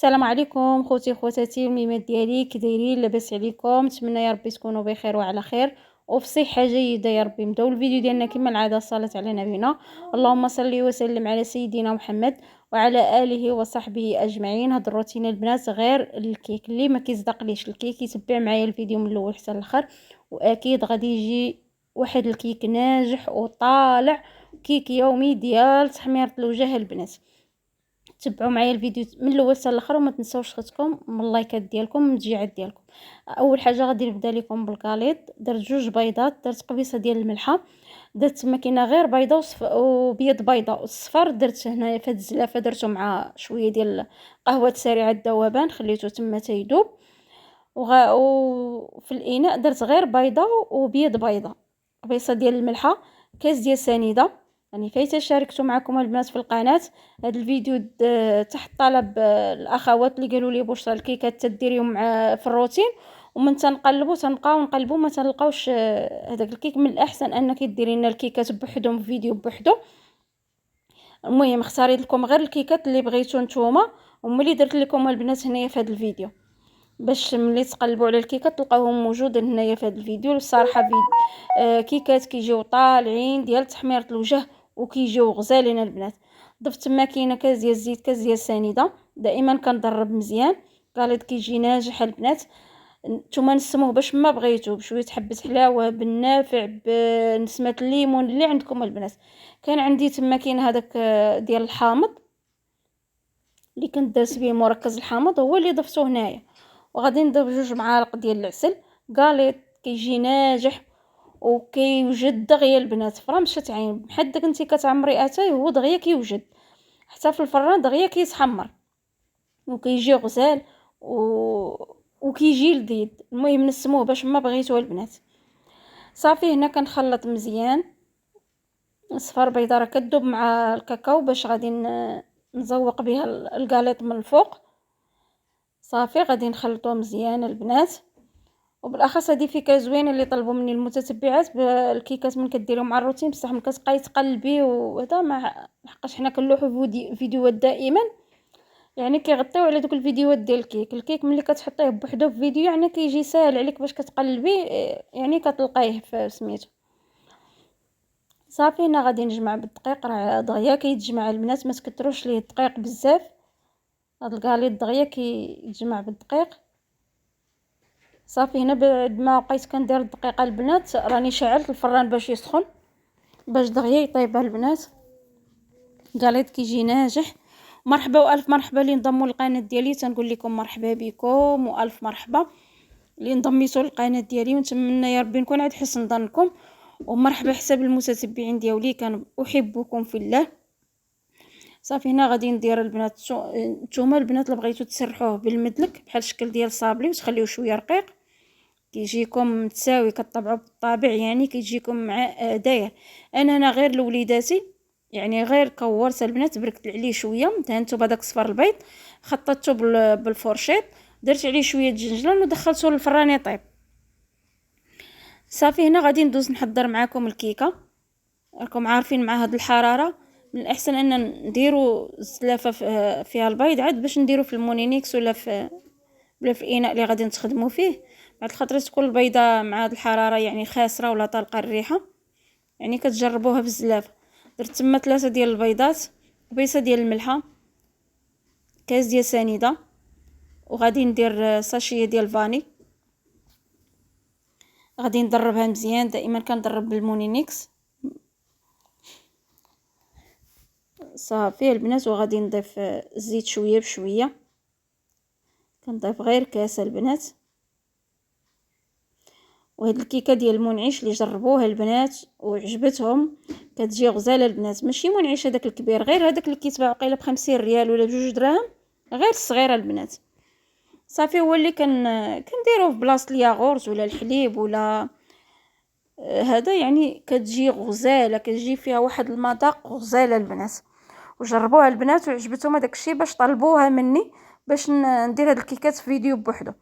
السلام عليكم خوتي خواتاتي الميمات ديالي، كي دايرين؟ لاباس عليكم؟ نتمنى يا ربي تكونوا بخير وعلى خير وفي صحه جيده يا ربي. نبداو الفيديو ديالنا كما العاده، صلاه على نبينا. اللهم صل وسلم على سيدنا محمد وعلى اله وصحبه اجمعين. هاد الروتين البنات غير الكيك اللي ما كيصدقليش الكيك يتبع معايا الفيديو من الاول حتى الاخر، واكيد غادي يجي واحد الكيك ناجح وطالع، كيك يومي ديال تحميره الوجه البنات. تبعوا معايا الفيديو من الاول حتى الاخر وما تنساوش خدكم من اللايكات ديالكم من التشجيعات ديالكم. اول حاجه غادي نبدا لكم بالكاليط. درت 2 بيضات، درت قبيصه ديال الملحه، درت تما كاينه غير بيضه وبيض بيضه، والصفر درت هنايا في هاد الزلافه درتو مع شويه ديال قهوه سريعه الذوبان، خليته تما تيذوب. وفي الاناء درت غير بيضه وبيض بيضه، قبيصه ديال الملحه، كاس ديال سنيده. يعني فايته شاركته معكم البنات في القناه. هذا الفيديو تحت طلب الاخوات اللي قالوا لي بشرى الكيكات تديريهم مع في الروتين، ومن تنقلبوا تنبقاو نقلبوا ما تلقاوش هذاك الكيك. من الاحسن انك ديري لنا الكيكات بوحدهم في فيديو بوحدو. المهم اختاريت لكم غير الكيكات اللي بغيتو نتوما، وملي درت لكم البنات هنايا في هذا الفيديو، باش ملي تقلبوا على الكيكه تلقاوهم موجودين هنايا في هذا الفيديو. الصراحه كيكات كيجيو طالعين ديال تحميره الوجه وكيجيو غزالين البنات. ضفت تما كاينه كاس ديال الزيت، كاس ديال السنيده. دائما كنضرب مزيان، قالت كيجي ناجح البنات. نتوما نسموه باش ما بغيتو، بشويه حبه حلاوه، بالنافع، بنسمه الليمون اللي عندكم البنات. كان عندي تما كاين هذاك ديال الحامض اللي كنت دارت به مركز الحامض، هو اللي ضفته هنايا. وغادي نضيف 2 معالق ديال العسل. قاليت كيجي ناجح وكيوجد دغيا البنات. فرا مشات عين بحال داك انت كتعمري اتاي، هو دغيا كيوجد حتى في الفران، دغيا كيتحمر وكيجي غزال وكيجي لذيذ. المهم نسموه باش ما بغيتوه البنات. صافي هنا كنخلط مزيان. صفار بيضه راه كتذوب مع الكاكاو باش غادي نزوق بها الكاليط من الفوق. صافي غادي نخلطوه مزيان البنات. وبالاخص هذه فكره زوينه اللي طلبوا مني المتتبعات بالكيكات من كديروا مع الروتين، بصح ملي كتبقاي تقلبي وهذا ما حقاش حنا كنلوحوا فيديوهات دائما، يعني كيغطيو على دوك الفيديوهات ديال الكيك ملي كتحطيه بوحدو في فيديو يعني كيجي ساهل عليك باش كتقلبي، يعني كتلقايه في سميتو. صافي هنا غادي نجمع بالدقيق، راه دغيا كيتجمع البنات، ما تكثروش ليه الدقيق بزاف. هاد الكاليط دغيا كيتجمع بالدقيق. صافي هنا بعد ما بقيت كندير الدقيقه البنات، راني شعلت الفران باش يسخن باش دغيا يطيب البنات. كاليط كيجي ناجح. مرحبا والف مرحبا اللي انضموا للقناه ديالي، تنقول لكم مرحبا بكم والف مرحبا اللي انضميتوا للقناه ديالي، ونتمنى يا ربي نكون عند حسن ظنكم. ومرحبا حساب المتتبعين ديالي، كان احبكم في الله. صافي هنا غادي ندير البنات نتوما البنات اللي بغيتو تسرحوه بالمدلك بحال الشكل ديال صابلي وتخليوه شويه رقيق، كيجيكم متساوي كطبعوا بالطابع، يعني كيجيكم مع داير. انا هنا غير لوليداتي، يعني غير كورت البنات، بركت عليه شويه، دهنته بهذاك صفر البيض، خططته بالفورشيط، درت عليه شويه جنجلان ودخلته للفران يطيب. صافي هنا غادي ندوز نحضر معكم الكيكه. راكم عارفين مع هاد الحراره من الاحسن ان نديروا الزلافه فيها البيض عاد باش نديروا في المونينيكس ولا في الاناء اللي غادي نستخدموا فيه. بعد الخطره تكون البيضه مع هاد الحراره يعني خاسره ولا طالقه الريحه، يعني كتجربوها بالزلافه. درت تما 3 ديال البيضات، قبيصه ديال الملحه، كاس ديال سنيده، وغادي ندير ساشيه ديال الفاني. غادي ندربها مزيان، دائما كندرب بالمونينيكس. صافي البنات، وغادي نضيف الزيت شويه بشويه، كنضيف غير كاس البنات. وهاد الكيكه ديال المنعش اللي جربوها البنات وعجبتهم، كتجي غزاله البنات. ماشي منعش هذاك الكبير، غير هذاك اللي كيتباع قيله ب50 ريال ولا ب2 دراهم، غير الصغيره البنات. صافي هو اللي كنديروه في بلاصه الياغورت ولا الحليب ولا هذا، يعني كتجي غزاله، كتجي فيها واحد المذاق غزاله البنات. وجربوها البنات وعجبتهم هذاك الشيء، باش طلبوها مني باش ندير هاد الكيكات في فيديو بوحدو.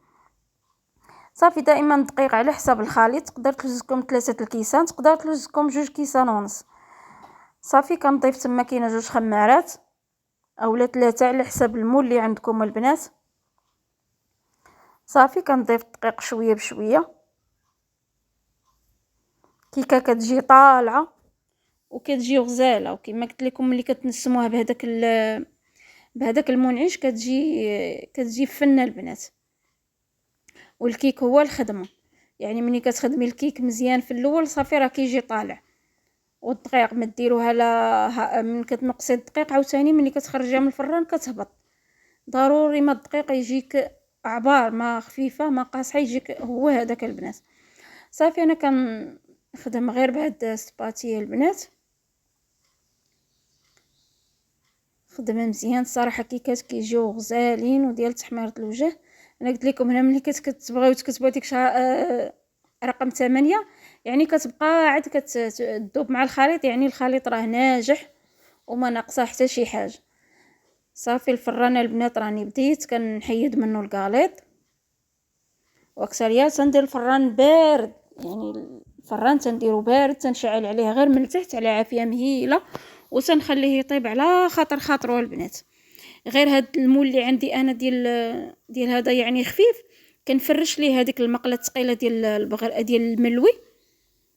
صافي دائما دقيق على حساب الخليط، تقدر تلوزكم 3 الكيسان، تقدر تلوزكم 2 كيسان ونص. صافي كنضيف تما كاينه 2 خمارات، اولا 3 على حساب المول اللي عندكم البنات. صافي كنضيف الدقيق شويه بشويه. كيكه كتجي طالعه وكتجي غزاله، وكما قلت لكم ملي كتنسموها بهذاك المنعش كتجي فنه البنات. والكيك هو الخدمه، يعني ملي كتخدمي الكيك مزيان في الاول صافي راه كيجي طالع. والدقيق ما ديروها لا من كتنقصي الدقيق عاوتاني ملي كتخرجيها من الفران كتهبط. ضروري ما الدقيق يجيك عبار، ما خفيفه ما قاصحه، يجيك هو هذاك البنات. صافي انا كنخدم غير بهاد السباتيه البنات، خدمه مزيان الصراحه. كيكات كيجيو غزالين وديال تحميره الوجه. انا قلت لكم هنا ملي كتبغيو تكتبوا ديك رقم 8 يعني كتبقى عاد كتذوب مع الخليط، يعني الخليط راه ناجح وما ناقصه حتى شي حاجه. صافي الفران البنات راني بديت كنحيد منه الكاليط، واكثريات تندير الفران بارد، يعني الفران تنديرو بارد، تنشعل عليه غير من التحت على عافيه مهيله وتنخليه يطيب على خاطرو البنات. غير هاد المول اللي عندي انا ديال هذا يعني خفيف، كنفرش ليه هذيك المقله الثقيله ديال البغر ديال الملوي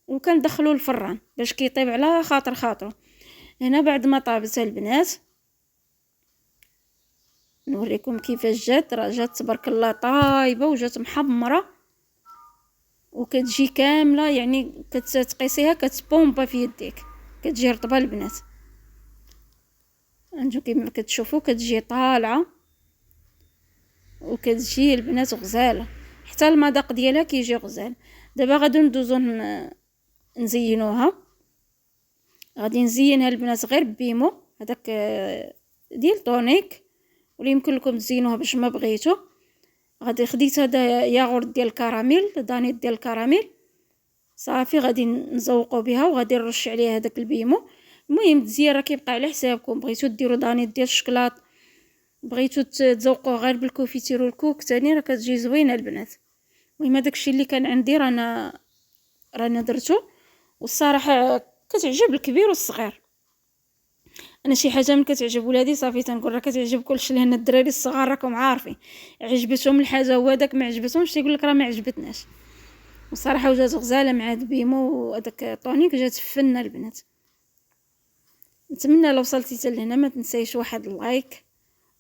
وكندخلو الفران باش كيطيب على خاطرو. هنا بعد ما طابت البنات نوريكم كيفاش جات. راه جات تبارك الله طايبه وجات محمره وكتجي كامله، يعني كتقيسيها كتبومبا في يديك، كتجي رطبه البنات. انتو كيما كتشوفوا كتجي طالعه وكتجي البنات غزاله، حتى المذاق ديالها كيجي غزال. دابا غادي ندوزو نزينوها. غادي نزينها البنات غير بيمو هذاك ديال طونيك، ولا يمكن لكم تزينوها باش ما بغيتو. غادي خديت هذا ياغورت ديال الكراميل، دانيت ديال الكراميل. صافي غادي نزوقو بها وغادي نرش عليها هذاك البيمو. المهم التزيين راه كيبقى على حسابكم، بغيتو ديروا دانيت ديال الشكلاط، بغيتو تذوقوه غير بالكوفيتير والكوك تاني راه كتجي زوينه البنات. المهم داكشي اللي كان عندي رانا درتو، والصراحه كتعجب الكبير والصغير. انا شي حاجه من كتعجب ولادي صافي تنقول راه كتعجب كلشي، لهنا الدراري الصغار راكم عارفين عجبتهم الحاجه هو داك ما عجبتهمش تيقول لك راه ما عجبتناش. وصراحه وجات غزاله مع هاد بيمو وهذاك طونيك، جات فنه البنات. نتمنى لو وصلتي حتى لهنا ما تنسايش واحد اللايك،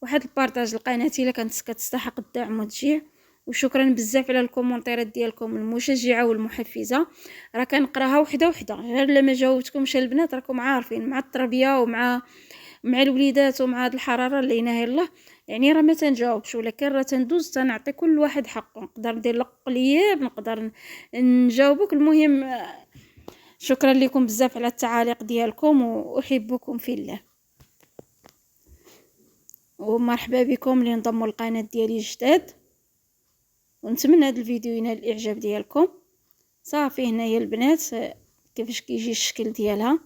واحد البارطاج القناه الا كانت كتستحق الدعم وتشجيع. وشكرا بزاف على الكومونتيرات ديالكم المشجعه والمحفزه، راه كنقراها وحده وحده. غير لما جاوبتكمش البنات راكم عارفين مع التربيه ومع الوليدات ومع هاد الحراره اللي ناهي الله، يعني راه ما تنجاوبش، ولكن راه تندوز تنعطي كل واحد حقه. نقدر ندير لك قليب، نقدر نجاوبك. المهم شكرا لكم بزاف على التعاليق ديالكم، واحبكم في الله، ومرحبا بكم اللي انضموا للقناه ديالي جداد. ونتمنى هذا الفيديو ينال الاعجاب ديالكم. صافي هنايا البنات كيفاش كيجي الشكل ديالها.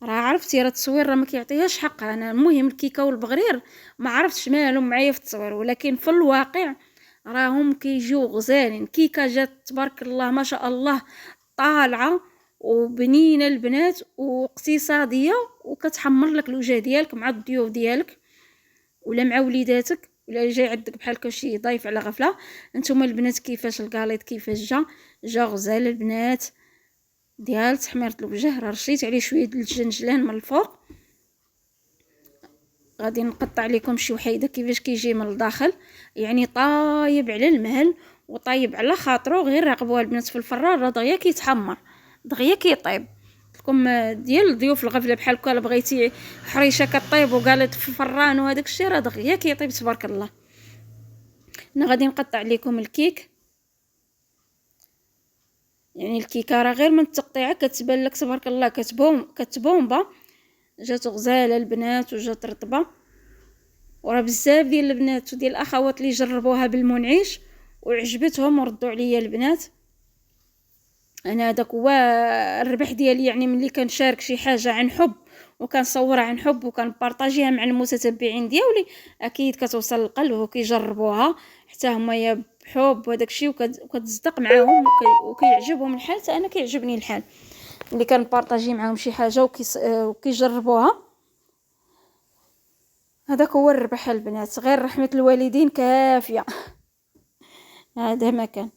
راه عرفتي راه التصوير راه ما كيعطيهاش حقها. انا المهم الكيكه والبغرير ما عرفتش مالهم معايا في التصوير، ولكن في الواقع راهم كيجيو غزالين. كيكه جات تبارك الله ما شاء الله طالعه وبنينه البنات واقتصاديه، وكتحمر لك الوجه ديالك مع الضيوف ديالك ولا مع وليداتك، ولا جاي عندك بحال شي ضيف على غفله. نتوما البنات كيفاش الكاليط كيفاش جا غزال البنات ديال تحميره الوجه. راه رشيت عليه شويه د الجنجلان من الفوق. غادي نقطع لكم شي وحيده كيفاش كيجي من الداخل، يعني طايب على المهل وطايب على خاطرو. غير راقبوها البنات في الفران راه دغيا كيتحمر دغيا كيطيب لكم. ديال الضيوف الغفله بحال هكا بغيتي حريشه كطيب وقالت في الفران وهداك الشيء راه دغيا كيطيب تبارك الله. انا غادي نقطع لكم الكيك، يعني الكيكه راه غير من التقطيعه كتبان لك تبارك الله كتبومبا. جات غزاله البنات وجات رطبه، وراه بزاف ديال البنات وديال الاخوات اللي جربوها بالمنعش وعجبتهم وردوا عليا البنات. انا هذاك هو الربح ديالي، يعني ملي كنشارك شي حاجه عن حب وكنصورها عن حب وكنبارطاجيها مع المتتبعين ديالي، اكيد كتوصل للقلب وكيجربوها حتى هما يا بحب وداك الشيء، وكتصدق معاهم وكيعجبهم الحال. حتى انا كيعجبني الحال اللي كنبارطاجي معاهم شي حاجه وكيجربوها. هذاك هو الربح البنات، غير رحمة الوالدين كافية. هذا ما كان.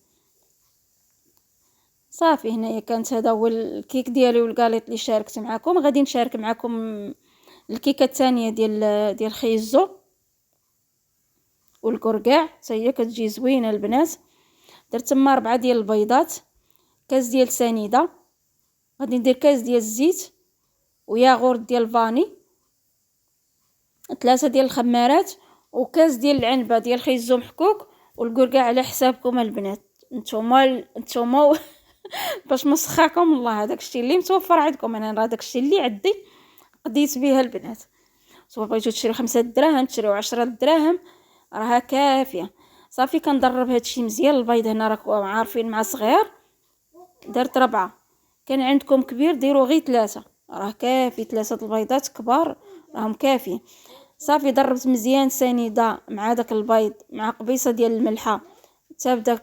صافي هنايا كانت هذا هو الكيك ديالي والكاليط اللي شاركت معكم. غادي نشارك معكم الكيكه الثانيه ديال خيزو والكركاع، حتى هي كتجي زوينه البنات. درت تما 4 ديال البيضات، كاس ديال سنيده، غادي ندير كاس ديال الزيت وياغورت ديال فاني، 3 ديال الخمارات، وكاس ديال العنبه ديال خيزو محكوك، والكركاع على حسابكم البنات. نتوما باش ما سخاكم الله، هذاك الشيء اللي متوفر عندكم. انا راه داك الشيء اللي عندي قضيت بها البنات. سواء بغيتو تشريو 5 دراهم تشريو 10 دراهم راها كافيه. صافي كنضرب هادشي مزيان. البيض هنا راكم عارفين مع صغير درت 4، كان عندكم كبير ديروا غير 3، راه كافي. 3 البيضات كبار راهم كافي. صافي ضربت مزيان سنيده مع داك البيض مع قبيصه ديال الملحه حتى بدا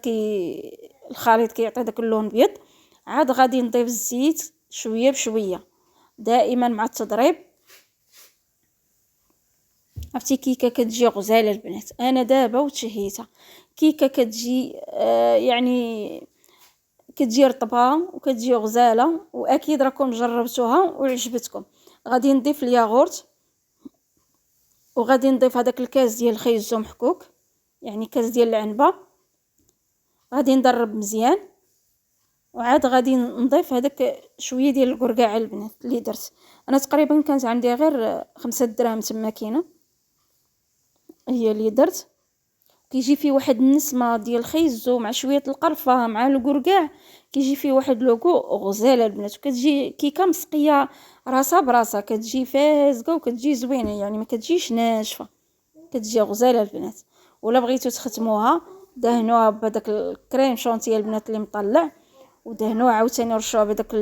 الخليط كيعطي داك اللون بيض. عاد غادي نضيف الزيت شويه بشويه دائما مع التضريب. عرفتي كيكه كتجي غزاله البنات. انا دابا وتشهيتها كيكه كتجي يعني كتجي رطبه وكتجي غزاله، واكيد راكم جربتوها وعجبتكم. غادي نضيف الياغورت، وغادي نضيف هذاك الكاس ديال الخيزو محكوك، يعني كاس ديال العنبه. غادي نضرب مزيان، وعاد غادي نضيف هذاك شويه ديال الكركاع البنات اللي درت. انا تقريبا كانت عندي غير 5 دراهم تما كاينه هي اللي درت. كيجي فيه واحد النسمه ديال الخيزو مع شويه القرفه مع الكركاع، كيجي فيه واحد لوغو غزاله البنات. وكتجي كيكه مسقيه راسها براسها، كتجي فازقه وكتجي زوينه، يعني ما كتجيش ناشفه، كتجي غزاله البنات. ولا بغيتو تختموها دهنوها بهذاك الكريم شونتي البنات اللي مطلع، ودهنوها عاوتاني رشوها بهذاك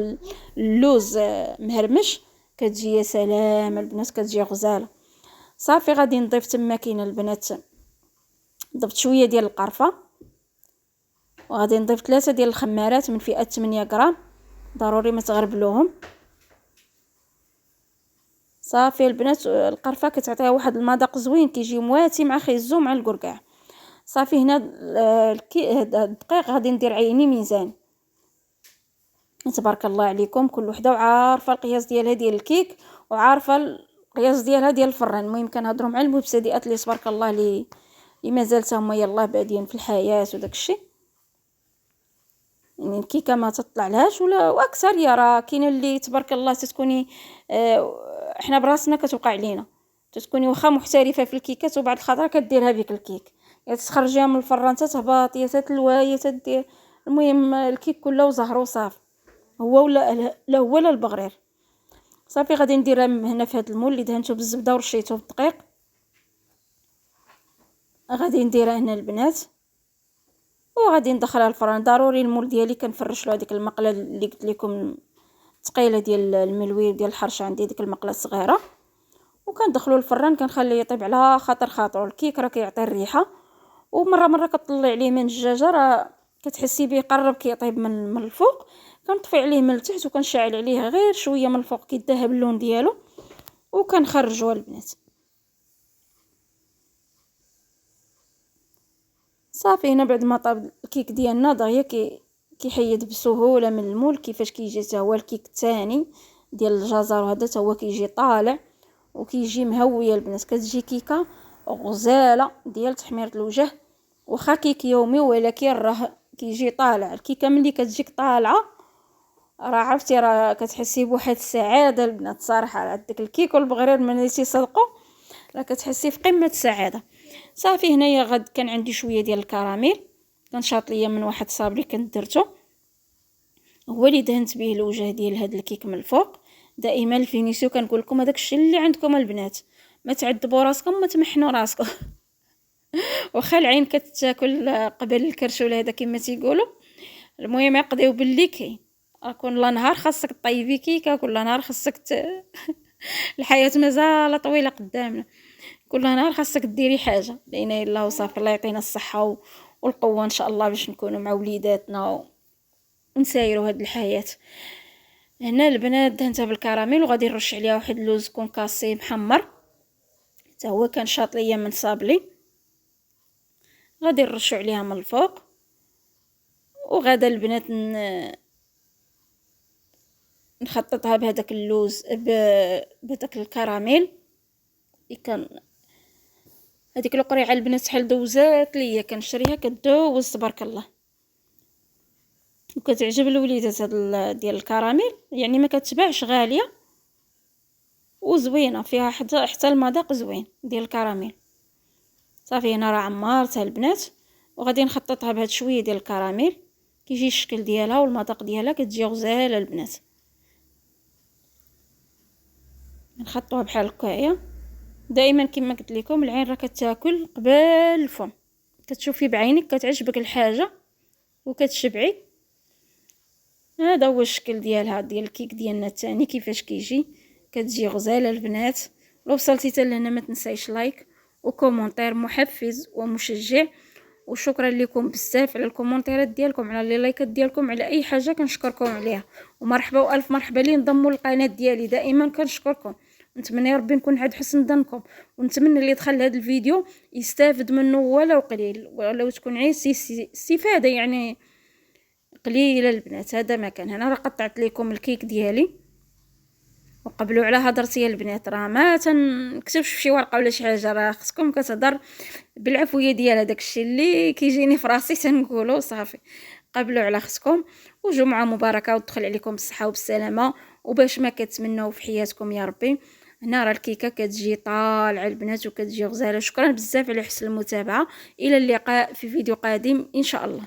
اللوز مهرمش، كتجي يا سلام البنات، كتجي غزاله. صافي غادي نضيف تما كاين البنات، ضفت شويه ديال القرفه، وغادي نضيف 3 ديال الخمارات من فئه 8 غرام، ضروري ما تغربلوهم. صافي البنات القرفه كتعطيها واحد المذاق زوين، كيجي مواتي مع خيزو مع الكركاع. صافي هنا الدقيق غادي ندير عيني ميزان. تبارك الله عليكم، كل وحده وعارفه القياس ديالها ديال الكيك وعارفه القياس ديالها ديال الفران. المهم كنهضروا مع المبتدئات اللي تبارك الله اللي مازال هما يلاه بادين في الحياه وداك الشيء، يعني الكيكه ما تطلع لهاش ولا واكثر. يا راه كاين اللي تبارك الله تتكوني احنا براسنا كتوقع علينا، تتكوني واخا محترفه في الكيكات وبعد الخطره كديرها بك الكيك، يا تخرجيها من الفران تهبط، يا تتلوى، يا تدير. المهم الكيك كله وزهر وصافي، هو ولا لا هو لا البغرير. صافي غادي نديرها هنا في هذا المول اللي دهنته بالزبده ورشيته بالدقيق. غادي نديرها هنا البنات وغادي ندخلها الفران. ضروري المول ديالي كنفرش له هذيك المقله اللي قلت لكم ثقيله ديال الملوي ديال الحرش، عندي ديك المقله الصغيره، وكندخلو الفران كنخليه يطيب على خاطر خاطرو. الكيك راه كيعطي الريحه، ومره مره كطلعي عليه من الدجاجه راه كتحسي به قرب كيطيب من الفوق، كنطفي عليه من التحت وكنشعل عليه غير شويه من الفوق كيذهب اللون ديالو وكنخرجوه البنات. صافي هنا بعد ما طاب الكيك ديالنا دغيا كيحيد بسهوله من المول. كيفاش كيجي حتى هو الكيك الثاني ديال الجزر، وهذا حتى هو كيجي طالع وكيجي مهويه البنات. كتجي كيكه غزاله ديال تحميره الوجه، واخا كيك يومي ولكن راه كيجي طالع. الكيكه ملي كتجيك طالعه راه عرفتي راه كتحسي بواحد السعاده البنات صراحه. عندك الكيك والبغرير ملي تيصدقوا راه كتحسي في قمه السعاده. صافي هنايا كان عندي شويه ديال الكراميل، كنشاط ليا من واحد الصابري كنت درتو، هو اللي دهنت به الوجه ديال هاد الكيك من الفوق. دائما الفينيسيو كنقول لكم هذاك الشيء اللي عندكم البنات، ما تعذبوا راسكم، ما تمحنوا راسكم. واخا العين كتاكل قبل الكرشوله هذا كما تيقولوا. المهم يقضيو باللي كاين، كل نهار خاصك طيبي كيكه، كل نهار خاصك الحياه مازال طويله قدامنا، كل نهار خاصك ديري حاجه. لا اله الا الله وصافي. الله يعطينا الصحه والقوه ان شاء الله باش نكونوا مع وليداتنا ونسايروا هاد الحياه. هنا البنات دهنتها بالكراميل وغادي نرش عليها واحد اللوز كونكاسي محمر حتى هو كان شاط ليا من صابلي. غادي نرشو عليها من الفوق، وغادا البنات نخططها بهذاك اللوز بهذاك الكراميل. كان هذيك القريعه البنات شحال دوزات ليا، كنشريها كدوز تبارك الله، وكتعجب الوليدات هاد ديال الكراميل، يعني ما كتباعش، غاليه وزوينه، فيها حتى المذاق زوين ديال الكراميل. صافي هنا راه عمرتها البنات، وغادي نخططها بهاد شويه ديال الكراميل. كيجي الشكل ديالها والمذاق ديالها كتجي غزاله البنات. نخطوها بحال هكايا. دائما كما قلت لكم العين راه كتاكل قبل الفم، كتشوفي بعينك كتعجبك الحاجه وكتشبعي. هذا هو الشكل ديالها، ديال الكيك ديالنا الثاني كيفاش كيجي، كتجي غزاله البنات. لو وصلتي حتى لهنا ما تنسايش لايك وكومونتير محفز ومشجع، وشكرا لكم بزاف على الكومونتيرات ديالكم، على لي لايكات ديالكم، على اي حاجه كنشكركم عليها. ومرحبا والف مرحبا لي انضموا للقناه ديالي، دائما كنشكركم، نتمنى ربي نكون عند حسن ظنكم، ونتمنى اللي دخل هذا الفيديو يستافد منه ولو قليل، ولو تكون عيسي استفاده يعني قليله البنات. هذا ما كان. هنا راه قطعت لكم الكيك ديالي، وقبلوا على هضرتي يا البنات، راه ما تنكتبش في شي ورقه ولا شي حاجه، راه خصكم كتهضر بالعفويه ديال هذاك الشيء اللي كيجيني في راسي تنقولو صافي. قبلوا على خصكم، وجمعه مباركه وتدخل عليكم بالصحه وبالسلامه، وباش ما كتمنوا في حياتكم يا ربي. هنا راه الكيكه كتجي طالعه البنات وكتجي غزاله. شكرا بزاف على حسن المتابعه، الى اللقاء في فيديو قادم ان شاء الله.